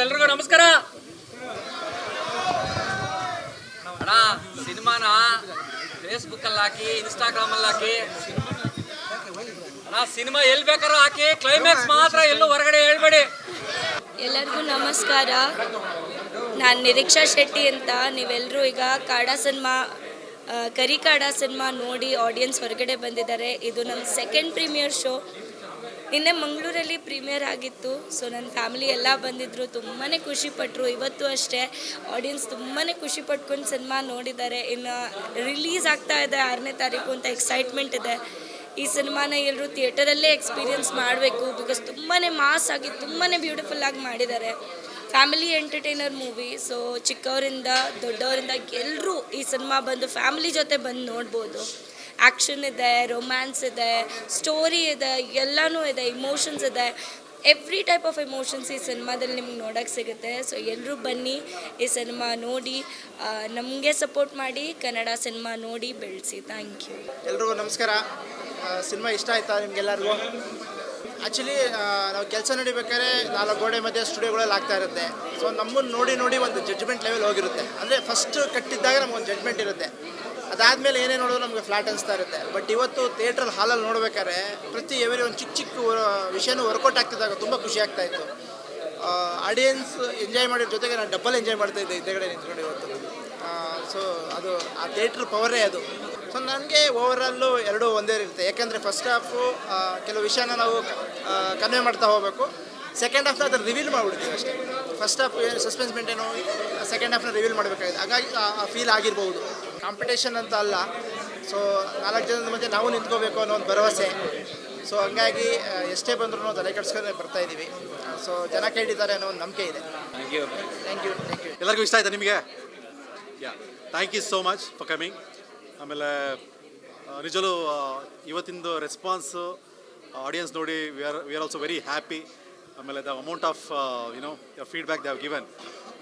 ಎಲ್ರಿಗೂ ನಮಸ್ಕಾರ. ಅಣ್ಣ ಸಿನಿಮಾನ ಫೇಸ್ಬುಕ್ಕಲ್ಲಿ ಹಾಕಿ, ಇನ್ಸ್ಟಾಗ್ರಾಮಲ್ಲಿ ಹಾಕಿ, ಅಣ್ಣ ಸಿನಿಮಾ ಎಲ್ಲಿ ಬೇಕಾದ್ರೂ ಹಾಕಿ, ಕ್ಲೈಮ್ಯಾಕ್ಸ್ ಮಾತ್ರ ಎಲ್ಲೂ ಹೊರಗಡೆ ಹೇಳ್ಬೇಡಿ. ಎಲ್ಲರಿಗೂ ನಮಸ್ಕಾರ. ನಾನು ನಿರೀಕ್ಷಾ ಶೆಟ್ಟಿ ಅಂತ. ನೀವೆಲ್ಲರೂ ಈಗ ಕಾಡಾ ಸಿನಿಮಾ, ಕರಿಕಾಡಾ ಸಿನಿಮಾ ನೋಡಿ ಆಡಿಯನ್ಸ್ ಹೊರಗಡೆ ಬಂದಿದ್ದಾರೆ. ಇದು ನನ್ನ ಸೆಕೆಂಡ್ ಪ್ರೀಮಿಯರ್ ಶೋ. ನಿನ್ನೆ ಮಂಗಳೂರಲ್ಲಿ ಪ್ರೀಮಿಯರ್ ಆಗಿತ್ತು. ಸೊ ನನ್ನ ಫ್ಯಾಮಿಲಿ ಎಲ್ಲ ಬಂದಿದ್ದರು, ತುಂಬಾ ಖುಷಿಪಟ್ಟರು. ಇವತ್ತು ಅಷ್ಟೇ ಆಡಿಯನ್ಸ್ ತುಂಬಾ ಖುಷಿ ಪಟ್ಕೊಂಡು ಸಿನಿಮಾ ನೋಡಿದ್ದಾರೆ. ಇನ್ನು ರಿಲೀಸ್ ಆಗ್ತಾ ಇದೆ 6ನೇ ತಾರೀಕು ಅಂತ ಎಕ್ಸೈಟ್ಮೆಂಟ್ ಇದೆ. ಈ ಸಿನಿಮಾನ ಎಲ್ಲರೂ ಥಿಯೇಟರಲ್ಲೇ ಎಕ್ಸ್ಪೀರಿಯನ್ಸ್ ಮಾಡಬೇಕು. ಬಿಕಾಸ್ ತುಂಬಾ ಮಾಸ್ ಆಗಿ ತುಂಬಾ ಬ್ಯೂಟಿಫುಲ್ಲಾಗಿ ಮಾಡಿದ್ದಾರೆ. Family entertainer movie. ಸೊ ಚಿಕ್ಕವರಿಂದ ದೊಡ್ಡವರಿಂದ ಎಲ್ಲರೂ ಈ ಸಿನಿಮಾ ಬಂದು ಫ್ಯಾಮಿಲಿ ಜೊತೆ ಬಂದು ನೋಡ್ಬೋದು. ಆ್ಯಕ್ಷನ್ ಇದೆ, ರೊಮ್ಯಾನ್ಸ್ ಇದೆ, ಸ್ಟೋರಿ ಇದೆ, ಎಲ್ಲನೂ ಇದೆ, ಇಮೋಷನ್ಸ್ ಇದೆ. ಎವ್ರಿ ಟೈಪ್ ಆಫ್ ಎಮೋಷನ್ಸ್ ಈ ಸಿನಿಮಾದಲ್ಲಿ ನಿಮ್ಗೆ ನೋಡೋಕ್ಕೆ ಸಿಗುತ್ತೆ. ಸೊ ಎಲ್ಲರೂ ಬನ್ನಿ, ಈ ಸಿನಿಮಾ ನೋಡಿ, ನಮಗೆ ಸಪೋರ್ಟ್ ಮಾಡಿ, ಕನ್ನಡ ಸಿನಿಮಾ ನೋಡಿ ಬೆಳೆಸಿ. Thank you. ಎಲ್ರಿಗೂ ನಮಸ್ಕಾರ. ಸಿನಿಮಾ ಇಷ್ಟ ಆಯ್ತಾ ನಿಮಗೆಲ್ಲರಿಗೂ? ಆ್ಯಕ್ಚುಲಿ ನಾವು ಕೆಲಸ ನಡಿಬೇಕಾದ್ರೆ 4 ಗೋಡೆ ಮಧ್ಯೆ ಸ್ಟುಡಿಯೋಗಳಲ್ಲಿ ಆಗ್ತಾ ಇರುತ್ತೆ. ಸೊ ನಮ್ಮನ್ನು ನೋಡಿ ಒಂದು ಜಡ್ಜ್ಮೆಂಟ್ ಲೆವೆಲ್ ಹೋಗಿರುತ್ತೆ. ಅಂದರೆ ಫಸ್ಟ್ ಕಟ್ಟಿದ್ದಾಗ ನಮಗೊಂದು ಜಡ್ಜ್ಮೆಂಟ್ ಇರುತ್ತೆ. ಅದಾದಮೇಲೆ ಏನೇ ನೋಡೋದು ನಮಗೆ ಫ್ಲಾಟ್ ಅನಿಸ್ತಾ ಇರುತ್ತೆ. ಬಟ್ ಇವತ್ತು ಥಿಯೇಟ್ರಲ್ಲಿ ಹಾಲಲ್ಲಿ ನೋಡ್ಬೇಕಾದ್ರೆ ಎವರಿ ಒಂದು ಚಿಕ್ಕ ವಿಷಯನೂ ವರ್ಕೌಟ್ ಆಗ್ತಿದ್ದಾಗ ತುಂಬ ಖುಷಿ ಆಗ್ತಾಯಿತ್ತು. ಆಡಿಯನ್ಸ್ ಎಂಜಾಯ್ ಮಾಡಿದ ಜೊತೆಗೆ ನಾನು ಡಬಲ್ ಎಂಜಾಯ್ ಮಾಡ್ತಾಯಿದ್ದೆ ಹಿಂದೆಗಡೆ ನಿಂತ್ಕೊಂಡು ಇವತ್ತು. ಸೊ ಅದು ಆ ಥಿಯೇಟ್ರ್ ಪವರೇ ಅದು. ಸೊ ನನಗೆ ಓವರಾಲು ಎರಡೂ ಒಂದೇ ಇರುತ್ತೆ. ಯಾಕೆಂದರೆ ಫಸ್ಟ್ ಹಾಫು ಕೆಲವು ವಿಷಯನ ನಾವು ಕನ್ವೆ ಮಾಡ್ತಾ ಹೋಗಬೇಕು. ಸೆಕೆಂಡ್ ಹಾಫ್ನ ಅದನ್ನು ರಿವೀಲ್ ಮಾಡಿಬಿಡ್ತೀವಿ ಅಷ್ಟೇ. ಫಸ್ಟ್ ಹಾಫ್ ಏನು ಸಸ್ಪೆನ್ಸ್ ಮೇಂಟೈನ್, ಸೆಕೆಂಡ್ ಹಾಫ್ನ ರಿವೀಲ್ ಮಾಡಬೇಕಾಗಿದೆ. ಹಾಗಾಗಿ ಆ ಫೀಲ್ ಆಗಿರ್ಬೋದು. ಕಾಂಪಿಟೇಷನ್ ಅಂತ ಅಲ್ಲ. ಸೊ 4 ಜನದ ಮಧ್ಯೆ ನಾವು ನಿಂತ್ಕೋಬೇಕು ಅನ್ನೋ ಒಂದು ಭರವಸೆ. ಸೊ ಹಂಗಾಗಿ ಎಷ್ಟೇ ಬಂದರೂ ತಲೆ ಕೆಡಿಸ್ಕೊಂಡೆ ಬರ್ತಾಯಿದ್ದೀವಿ. ಸೊ ಜನ ಕೇಳಿದ್ದಾರೆ ಅನ್ನೋ ಒಂದು ನಂಬಿಕೆ ಇದೆ. Thank you. ಎಲ್ಲರಿಗೂ ಇಷ್ಟ ಆಯ್ತಾ ನಿಮಗೆ? Thank you so much for coming. ಆಮೇಲೆ ನಿಜಲು ಇವತ್ತಿಂದು ರೆಸ್ಪಾನ್ಸು ಆಡಿಯನ್ಸ್ ನೋಡಿ we are also very happy. ಆಮೇಲೆ the amount of feedback they have given,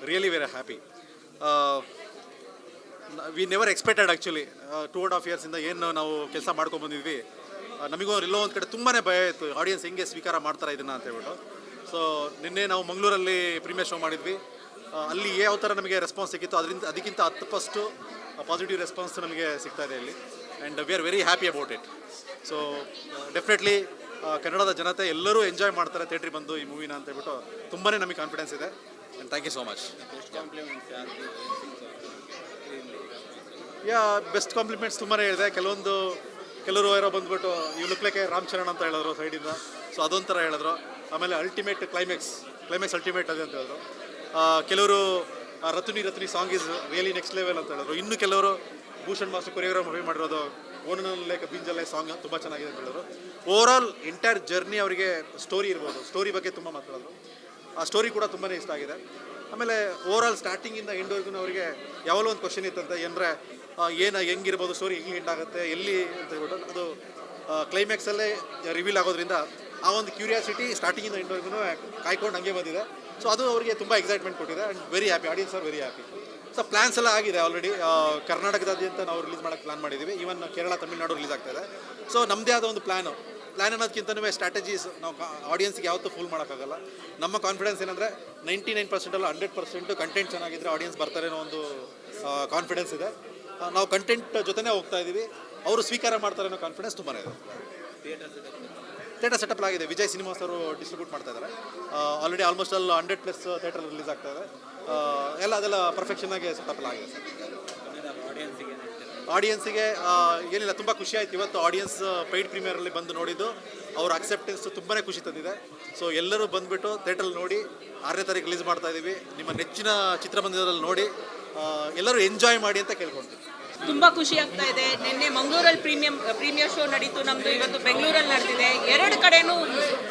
really very happy. We never expected actually. 2.5 ಇಯರ್ಸಿಂದ ಏನು ನಾವು ಕೆಲಸ ಮಾಡ್ಕೊಂಡ್ಬಂದಿದ್ವಿ, ನಮಗೂ ಎಲ್ಲೋ ಒಂದು ಕಡೆ ತುಂಬಾ ಭಯ ಇತ್ತು, ಆಡಿಯನ್ಸ್ ಹೆಂಗೆ ಸ್ವೀಕಾರ ಮಾಡ್ತಾರೆ ಇದನ್ನು ಅಂತ ಹೇಳ್ಬಿಟ್ಟು. ಸೊ ನಿನ್ನೆ ನಾವು ಮಂಗಳೂರಲ್ಲಿ ಪ್ರೀಮಿಯರ್ ಶೋ ಮಾಡಿದ್ವಿ. ಅಲ್ಲಿ ಯಾವ ಥರ ನಮಗೆ ರೆಸ್ಪಾನ್ಸ್ ಸಿಕ್ಕಿತ್ತು ಅದಕ್ಕಿಂತ 10% ಪಾಸಿಟಿವ್ ರೆಸ್ಪಾನ್ಸ್ ನಮಗೆ ಸಿಗ್ತಾ ಇದೆ ಇಲ್ಲಿ. And we are very happy about it. So definitely ಕನ್ನಡದ ಜನತೆ ಎಲ್ಲರೂ ಎಂಜಾಯ್ ಮಾಡ್ತಾರೆ ಥಿಯೇಟ್ರಿಗೆ ಬಂದು ಈ ಮೂವಿನ ಅಂತ ಹೇಳ್ಬಿಟ್ಟು ತುಂಬಾ ನಮಗೆ ಕಾನ್ಫಿಡೆನ್ಸ್ ಇದೆ. And thank you so much. Best compliments ತುಂಬಾ ಹೇಳಿದೆ. ಕೆಲವರು ಯಾರೋ ಬಂದುಬಿಟ್ಟು ಇವ್ ಲುಕ್ ಲೈಕ್ ರಾಮ್ ಚರಣ್ ಅಂತ ಹೇಳಿದ್ರು ಸೈಡಿಂದ. ಸೊ ಅದೊಂಥರ ಹೇಳಿದ್ರು. ಆಮೇಲೆ ಅಲ್ಟಿಮೇಟ್ ಕ್ಲೈಮ್ಯಾಕ್ಸ್ ಅಲ್ಟಿಮೇಟ್ ಅದೇ ಅಂತ ಹೇಳಿದ್ರು. ಕೆಲವರು ರತುನಿ song is really next level ಅಂತ ಹೇಳಿದ್ರು. ಇನ್ನು ಕೆಲವರು ಭೂಷಣ್ ಮಾಸ್ಟರ್ ಕೊರಿಯೋಗ್ರಾಫಿ ಮಾಡಿರೋದು ಓನಲ್ಲೇ ಬಿಂಜಲ್ಲೇ ಸಾಂಗ್ ತುಂಬ ಚೆನ್ನಾಗಿದೆ ಅಂತ ಹೇಳಿದ್ರು. ಓವರಾಲ್ ಎಂಟೈರ್ ಜರ್ನಿ ಅವರಿಗೆ ಸ್ಟೋರಿ ಇರ್ಬೋದು, ಸ್ಟೋರಿ ಬಗ್ಗೆ ತುಂಬ ಮಾತಾಡಿದ್ರು. ಆ ಸ್ಟೋರಿ ಕೂಡ ತುಂಬಾ ಇಷ್ಟ ಆಗಿದೆ. ಆಮೇಲೆ ಓವರಾಲ್ ಸ್ಟಾರ್ಟಿಂಗಿಂದ ಎಂಡ್ವರೆಗೂ ಅವರಿಗೆ ಯಾವಾಗಲೂ ಒಂದು ಕ್ವಶನ್ ಇತ್ತಂತೆ, ಏನಂದರೆ ಹೆಂಗಿರ್ಬೋದು ಸ್ಟೋರಿ, ಹೆಂಗೆ ಎಂಡ್ ಆಗುತ್ತೆ, ಎಲ್ಲಿ ಅಂತ ಹೇಳ್ಬಿಟ್ಟು ಅದು ಕ್ಲೈಮ್ಯಾಕ್ಸಲ್ಲೇ ರಿವೀಲ್ ಆಗೋದ್ರಿಂದ ಆ ಒಂದು ಕ್ಯೂರಿಯಾಸಿಟಿ ಸ್ಟಾರ್ಟಿಂಗಿಂದ ಎಂಡ್ವರೆಗೂ ಕಾಯ್ಕೊಂಡು ಹಂಗೆ ಬಂದಿದೆ. ಸೊ ಅದು ಅವರಿಗೆ ತುಂಬ ಎಕ್ಸೈಟ್ಮೆಂಟ್ ಕೊಟ್ಟಿದೆ. And very happy, audience are very happy. So plans ಎಲ್ಲ ಆಗಿದೆ ಆಲ್ರೆಡಿ. ಕರ್ನಾಟಕದಾದ್ಯಂತ ನಾವು ರಿಲೀಸ್ ಮಾಡೋಕ್ಕೆ ಪ್ಲ್ಯಾನ್ ಮಾಡಿದ್ದೀವಿ. ಈವನ್ ಕೇರಳ, ತಮಿಳ್ನಾಡು ರಿಲೀಸ್ ಆಗ್ತಾಯಿದೆ. ಸೊ ನಮ್ಮದೇ ಆದ ಒಂದು ಪ್ಲ್ಯಾನ್ ಅನ್ನೋದಕ್ಕಿಂತನೂ ಸ್ಟ್ರಾಟಜೀಸ್ ನಾವು ಆಡಿಯನ್ಸ್ಗೆ ಯಾವತ್ತೂ ಫುಲ್ ಮಾಡೋಕ್ಕಾಗಲ್ಲ. ನಮ್ಮ ಕಾನ್ಫಿಡೆನ್ಸ್ ಏನಂದರೆ 99% ಅಲ್ಲ 100% ಕಂಟೆಂಟ್ ಚೆನ್ನಾಗಿದ್ದರೆ ಆಡಿಯನ್ಸ್ ಬರ್ತಾರೆ ಅನ್ನೋ ಒಂದು ಕಾನ್ಫಿಡೆನ್ಸ್ ಇದೆ. ನಾವು ಕಂಟೆಂಟ್ ಜೊತೆನೇ ಹೋಗ್ತಾ ಇದ್ದೀವಿ, ಅವರು ಸ್ವೀಕಾರ ಮಾಡ್ತಾರೆ ಅನ್ನೋ ಕಾನ್ಫಿಡೆನ್ಸ್ ತುಂಬಾ ಇದೆ. ಥಿಯೇಟರ್ ಸೆಟಪ್ ಆಗಿದೆ. ವಿಜಯ್ ಸಿನಿಮಾಸ್ ಅವರು ಡಿಸ್ಟ್ರಿಬ್ಯೂಟ್ ಮಾಡ್ತಾ ಇದ್ದಾರೆ. ಆಲ್ರೆಡಿ ಆಲ್ಮೋಸ್ಟ್ ಅಲ್ಲಿ 100+ ಥಿಯೇಟರ್ ರಿಲೀಸ್ ಆಗ್ತಾ ಇದೆ. ಅದೆಲ್ಲ ಪರ್ಫೆಕ್ಷನ್ನಾಗಿ ಸೆಟಪ್ ಆಗಿದೆ. ಆಡಿಯನ್ಸಿಗೆ ಏನಿಲ್ಲ, ತುಂಬ ಖುಷಿ ಆಯ್ತು ಇವತ್ತು. ಆಡಿಯನ್ಸ್ ಪೈಡ್ ಪ್ರೀಮಿಯರಲ್ಲಿ ಬಂದು ನೋಡಿದ್ದು, ಅವ್ರ ಅಕ್ಸೆಪ್ಟೆನ್ಸ್ ತುಂಬಾ ಖುಷಿ ತಂದಿದೆ. ಸೊ ಎಲ್ಲರೂ ಬಂದುಬಿಟ್ಟು ಥಿಯೇಟ್ರಲ್ಲಿ ನೋಡಿ 6ನೇ ತಾರೀಕು ರಿಲೀಸ್ ಮಾಡ್ತಾ ಇದ್ದೀವಿ. ನಿಮ್ಮ ನೆಚ್ಚಿನ ಚಿತ್ರಮಂದಿರದಲ್ಲಿ ನೋಡಿ ಎಲ್ಲರೂ ಎಂಜಾಯ್ ಮಾಡಿ ಅಂತ ಕೇಳ್ಕೊಳ್ತೀವಿ. ತುಂಬ ಖುಷಿ ಆಗ್ತಾ ಇದೆ. ನಿನ್ನೆ ಮಂಗಳೂರಲ್ಲಿ ಪ್ರೀಮಿಯರ್ ಶೋ ನಡೀತು ನಮ್ಮದು, ಇವತ್ತು ಬೆಂಗಳೂರಲ್ಲಿ ನಡೆದಿದೆ. 2 ಕಡೆನೂ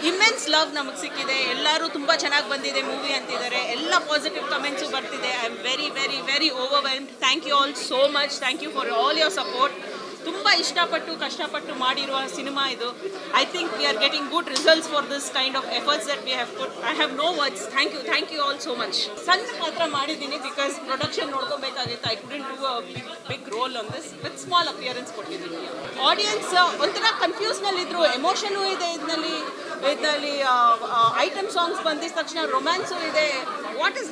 ಇಮ್ಮೆನ್ಸ್ ಲವ್ ನಮಗೆ ಸಿಕ್ಕಿದೆ. ಎಲ್ಲರೂ ತುಂಬ ಚೆನ್ನಾಗಿ ಬಂದಿದೆ ಮೂವಿ ಅಂತಿದ್ದಾರೆ. ಎಲ್ಲ ಪಾಸಿಟಿವ್ ಕಮೆಂಟ್ಸು ಬರ್ತಿದೆ. I am very very very overwhelmed. Thank you all so much. Thank you for all your support. ತುಂಬ ಇಷ್ಟಪಟ್ಟು ಕಷ್ಟಪಟ್ಟು ಮಾಡಿರುವ ಸಿನಿಮಾ ಇದು. I think we are getting good results for this kind of efforts that we have put. I have no words. Thank you all so much. ಸಣ್ಣ ಪಾತ್ರ ಮಾಡಿದ್ದೀನಿ because production ನೋಡ್ಕೋಬೇಕಾಗಿತ್ತು. I couldn't do a big role on this, with small appearance ಕೊಟ್ಟಿದ್ದೀನಿ. Audience ಒಂಥರ ಕನ್ಫ್ಯೂಸ್ನಲ್ಲಿದ್ದರು. ಎಮೋಷನೂ ಇದೆ ಇದರಲ್ಲಿ, ಇದರಲ್ಲಿ item songs ಬಂದಿದ ತಕ್ಷಣ ರೊಮ್ಯಾನ್ಸು ಇದೆ. ವಾಟ್ ಇಸ್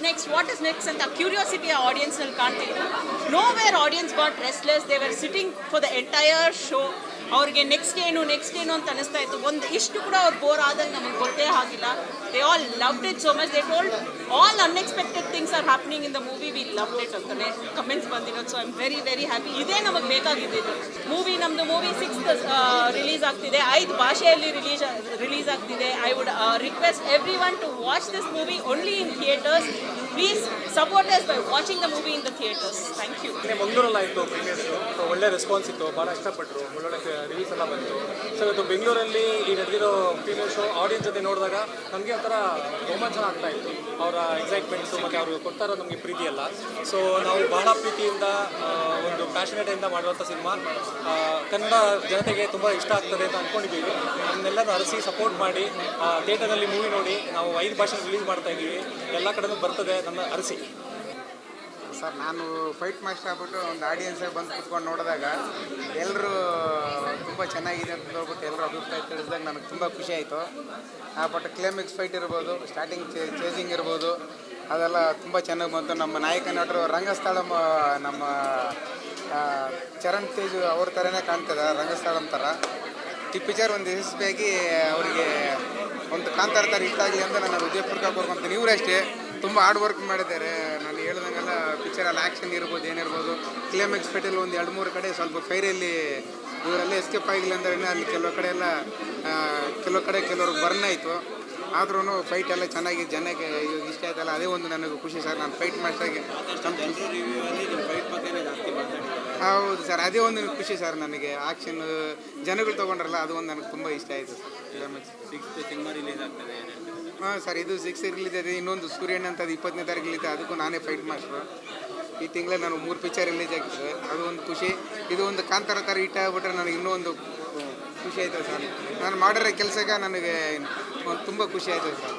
ನೆಕ್ಸ್ಟ್ ಅಂತ ಕ್ಯೂರಿಯಾಸಿಟಿ ಆ ಆಡಿಯನ್ಸ್ನಲ್ಲಿ ಕಾಣ್ತಿತ್ತು. Nowhere audience got restless, they were sitting for the entire show. ಅವ್ರಿಗೆ ನೆಕ್ಸ್ಟ್ ಏನು ಅಂತ ಅನಿಸ್ತಾ ಇತ್ತು. ಒಂದು ಇಷ್ಟು ಕೂಡ ಅವ್ರು ಬೋರ್ ಆದಾಗ ನಮಗೆ ಗೊತ್ತೇ ಆಗಿಲ್ಲ. They all loved it so much. They told all unexpected things are happening in the movie, we loved it ಅಂತಲೇ ಕಮೆಂಟ್ಸ್ ಬಂದಿರೋದು. So I am very very happy. ಇದೇ ನಮಗೆ ಬೇಕಾಗಿದ್ದು. ನಮ್ಮದು ಮೂವಿ 6th ರಿಲೀಸ್ ಆಗ್ತಿದೆ, 5 ಭಾಷೆಯಲ್ಲಿ ರಿಲೀಸ್ ಆಗ್ತಿದೆ. I would request everyone to watch this movie only in theatres. Please support us by watching the movie in the theatres. Thank you. ಮಂಗಳೂರಲ್ಲಿ ಆಯಿತು ಪ್ರೀಮಿಯರ್ಸು, ಒಳ್ಳೆ ರೆಸ್ಪಾನ್ಸ್ ಇತ್ತು, ಭಾಳ ಇಷ್ಟಪಟ್ಟರು, ಒಳ್ಳೊಳ್ಳೆ ರಿವ್ಯೂಸ್ ಎಲ್ಲ ಬಂತು. ಸೊ ಇವತ್ತು ಬೆಂಗಳೂರಲ್ಲಿ ಈ ನಡೆದಿರೋ ಪ್ರೀಮಿಯರ್ ಶೋ ಆಡಿಯನ್ಸ್ ಜೊತೆ ನೋಡಿದಾಗ ನಮಗೆ ಒಂಥರ ರೋಮಾಂಚನ ಆಗ್ತಾ ಇತ್ತು. ಅವರ ಎಕ್ಸೈಟ್ಮೆಂಟ್ಸು ಮತ್ತು ಅವರು ಕೊಡ್ತಾ ಇರೋ ನಮಗೆ ಪ್ರೀತಿ ಎಲ್ಲ. ಸೊ ನಾವು ಬಹಳ ಪ್ರೀತಿಯಿಂದ ಒಂದು ಪ್ಯಾಷನೇಟಿಂದ ಮಾಡುವಂಥ ಸಿನಿಮಾ ಕನ್ನಡ ಜನತೆಗೆ ತುಂಬ ಇಷ್ಟ ಆಗ್ತದೆ ಅಂತ ಅಂದ್ಕೊಂಡಿದ್ದೀವಿ. ನಮ್ಮನ್ನೆಲ್ಲರೂ ಅರಸಿ ಸಪೋರ್ಟ್ ಮಾಡಿ ಥಿಯೇಟರ್ನಲ್ಲಿ ಮೂವಿ ನೋಡಿ. ನಾವು 5 ಭಾಷೆ ರಿಲೀಸ್ ಮಾಡ್ತಾ ಇದ್ದೀವಿ, ಎಲ್ಲ ಕಡೆನೂ ಬರ್ತದೆ, ನನ್ನ ಅರಸಿ. ಸರ್, ನಾನು ಫೈಟ್ ಮಾಸ್ಟರ್ ಆಗ್ಬಿಟ್ಟು ಒಂದು ಆಡಿಯನ್ಸಾಗಿ ಬಂದು ಕುತ್ಕೊಂಡು ನೋಡಿದಾಗ ಎಲ್ಲರೂ ತುಂಬ ಚೆನ್ನಾಗಿದೆ ಅಂತ ನೋಡ್ಬಿಟ್ಟು ಎಲ್ಲರೂ ಅಭಿಪ್ರಾಯ ತಿಳಿಸಿದಾಗ ನನಗೆ ತುಂಬ ಖುಷಿ ಆಯಿತು. ಬಟ್ ಕ್ಲೈಮ್ಯಾಕ್ಸ್ ಫೈಟ್ ಇರ್ಬೋದು, ಸ್ಟಾರ್ಟಿಂಗ್ ಚೇಸಿಂಗ್ ಇರ್ಬೋದು, ಅದೆಲ್ಲ ತುಂಬ ಚೆನ್ನಾಗಿ ಬಂತು. ನಮ್ಮ ನಾಯಕ ನಟರು ರಂಗಸ್ಥಳಂ ನಮ್ಮ ಚರಣ್ ತೇಜ್ ಅವ್ರ ಥರನೇ ಕಾಣ್ತದೆ, ರಂಗಸ್ಥಳಂ ಥರ. ಈ ಪಿಕ್ಚರ್ ಒಂದು ಯಶಸ್ವಿಯಾಗಿ ಅವರಿಗೆ ಒಂದು ಕಾಂತಾರ ಥರ ಇಷ್ಟ ಆಗಲಿ ಅಂತ ನಾನು ಹೃದಯಪೂರ್ವಕ ಕೋರ್ಕೊಂತೀನಿ. ಇವರೇ ಅಷ್ಟೇ ತುಂಬ ಹಾರ್ಡ್ ವರ್ಕ್ ಮಾಡಿದ್ದಾರೆ. ನಾನು ಹೇಳ್ದಂಗೆಲ್ಲ ಪಿಕ್ಚರಲ್ಲಿ ಆ್ಯಕ್ಷನ್ ಇರ್ಬೋದು, ಏನಿರ್ಬೋದು. ಕ್ಲೈಮ್ಯಾಕ್ಸ್ ಫೈಟಲ್ಲಿ ಒಂದು 2-3 ಕಡೆ ಸ್ವಲ್ಪ ಫೈರಲ್ಲಿ ಇವರೆಲ್ಲ ಎಸ್ಕೇಪ್ ಆಗಿಲ್ಲ ಅಂದರೆ ಅಲ್ಲಿ ಕೆಲವು ಕಡೆ ಕೆಲವ್ರಿಗೆ ಬರ್ನ್ ಆಯಿತು. ಆದ್ರೂ ಫೈಟ್ ಎಲ್ಲ ಚೆನ್ನಾಗಿ ಜನಕ್ಕೆ ಇಷ್ಟ ಆಯ್ತಲ್ಲ, ಅದೇ ಒಂದು ನನಗೆ ಖುಷಿ ಸರ್. ನಾನು ಫೈಟ್ ಮಾಸ್ಟರ್ಗೆ ಹೌದು ಸರ್, ಅದೇ ಒಂದು ಖುಷಿ ಸರ್ ನನಗೆ. ಆಕ್ಷನ್ ಜನಗಳು ತೊಗೊಂಡ್ರಲ್ಲ, ಅದು ಒಂದು ನನಗೆ ತುಂಬ ಇಷ್ಟ ಆಯಿತು ಸರ್. ಹಾಂ ಸರ್, ಇದು 6 ರಿಲೀಸ್ ಇದೆ. ಇನ್ನೊಂದು ಸೂರ್ಯಣ್ಣ ಅಂತ 20ನೇ ತಾರೀಕು ರಿಲೀಸ್, ಅದಕ್ಕೂ ನಾನೇ ಫೈಟ್ ಮಾಸ್ಟ್ರು. ಈ ತಿಂಗಳೇ ನಾನು 3 ಪಿಕ್ಚರ್ ರಿಲೀಸ್ ಆಗ್ತದೆ, ಅದು ಒಂದು ಖುಷಿ. ಇದು ಒಂದು ಕಾಂತಾರ ಥರ ಹಿಟ್ ಆಗ್ಬಿಟ್ರೆ ನನಗೆ ಇನ್ನೂ ಒಂದು ಖುಷಿ ಆಯಿತು ಸರ್. ನಾನು ಮಾಡಿರೋ ಕೆಲಸಕ್ಕೆ ನನಗೆ ತುಂಬ ಖುಷಿ ಆಯಿತು ಸರ್.